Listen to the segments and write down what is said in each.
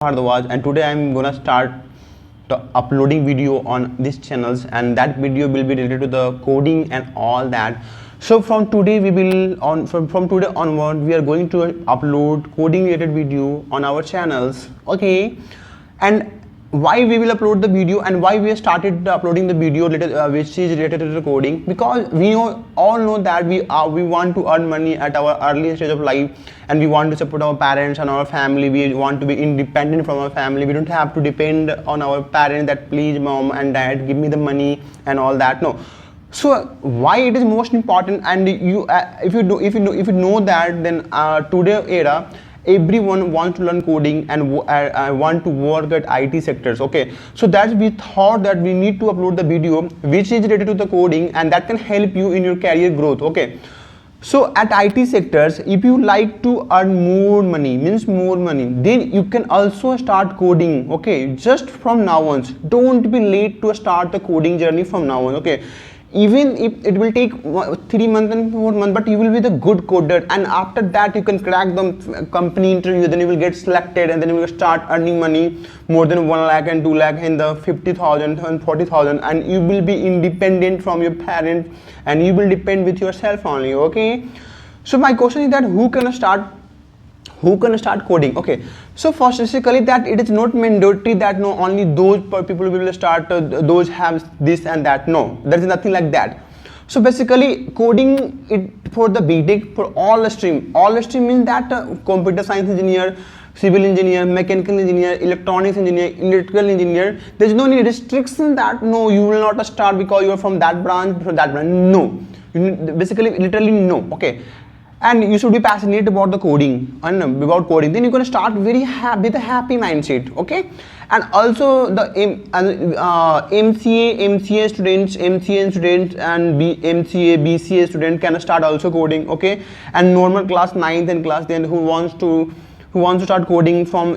Hardwaj, and today I'm gonna start uploading video on these channels, and that video will be related to the coding and all that. So from today we will from today onward we are going to upload coding related video on our channels. Okay, and why we will upload the video and why we started uploading the video which is related to the coding, because we all know that we want to earn money at our early stage of life, and we want to support our parents and our family. We want to be independent from our family. We don't have to depend on our parents that please mom and dad give me the money and all that. No. So why it is most important, and if you know that, then today era everyone wants to learn coding and want to work at IT sectors. Okay, so that we thought that we need to upload the video which is related to the coding, and that can help you in your career growth. Okay, so at IT sectors, if you like to earn more money, then you can also start coding. Okay, just from now on, don't be late to start the coding journey from now on. Okay, even if it will take 3 months and 4 months, but you will be the good coder, and after that you can crack the company interview, then you will get selected, and then you will start earning money more than 1 lakh and 2 lakh in the 50,000 and 40,000, and you will be independent from your parents and you will depend with yourself only. Okay, so my question is that who can start coding? Okay, so first basically that it is not mandatory that no only those people will start, those have this and that. No, there is nothing like that. So basically coding it for the BTech, for all stream means that computer science engineer, civil engineer, mechanical engineer, electronics engineer, electrical engineer, there is no any restriction that no you will not start because you are from that branch, no, you basically literally no. Okay, and you should be passionate about the coding and about coding, then you can start very with a happy mindset. Okay, and also the MCA students and MCA BCA student can start also coding. Okay, and normal class 9th and class 10 who wants to start coding from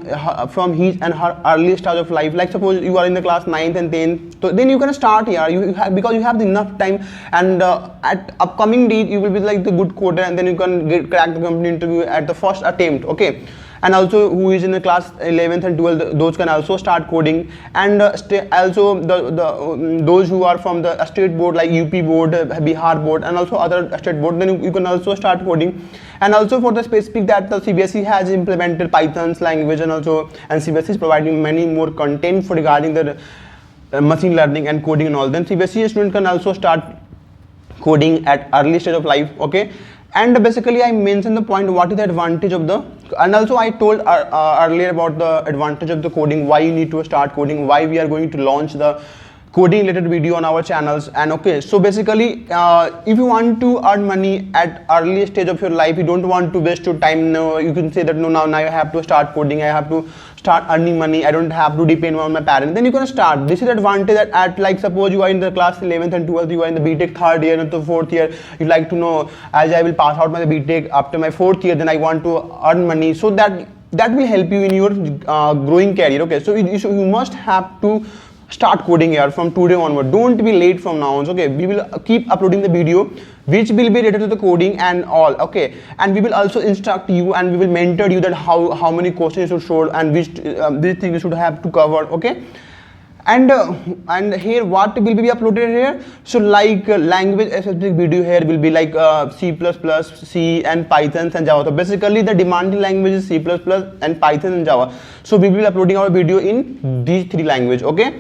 his and her early stage of life, like suppose you are in the class 9th and 10th, so then you can start here, because you have enough time, and at upcoming date you will be like the good coder, and then you can crack the company interview at the first attempt. Okay, and also who is in the class 11th and 12th, those can also start coding, and also those who are from the state board like UP board, Bihar board, and also other state board, then you can also start coding. And also for the specific that the CBSE has implemented Python's language, and CBSE is providing many more content for regarding the machine learning and coding and all, then CBSE student can also start coding at early stage of life. Okay, and basically I mentioned the point what is the advantage of the, and also I told earlier about the advantage of the coding, why you need to start coding, why we are going to launch the coding related video on our channels. And okay, so basically if you want to earn money at early stage of your life, you don't want to waste your time. No, you can say that no, now I have to start coding, I have to start earning money, I don't have to depend on my parents, then you can start. This is the advantage that at, like suppose you are in the class 11th and 12th, you are in the BTech 3rd year and the 4th year, you like to know as I will pass out my BTech after my 4th year, then I want to earn money, so that will help you in your growing career. Okay, so you must have to start coding here from today onward. Don't be late from now on. Okay, we will keep uploading the video which will be related to the coding and all. Okay, and we will also instruct you and we will mentor you that how many questions you should solve and which these things you should have to cover. Okay, and here what will be uploaded here, so like language specific video here will be like C++, C and Python and Java. So basically the demanding language is C++ and Python and Java, so we will be uploading our video in these 3 languages. Okay.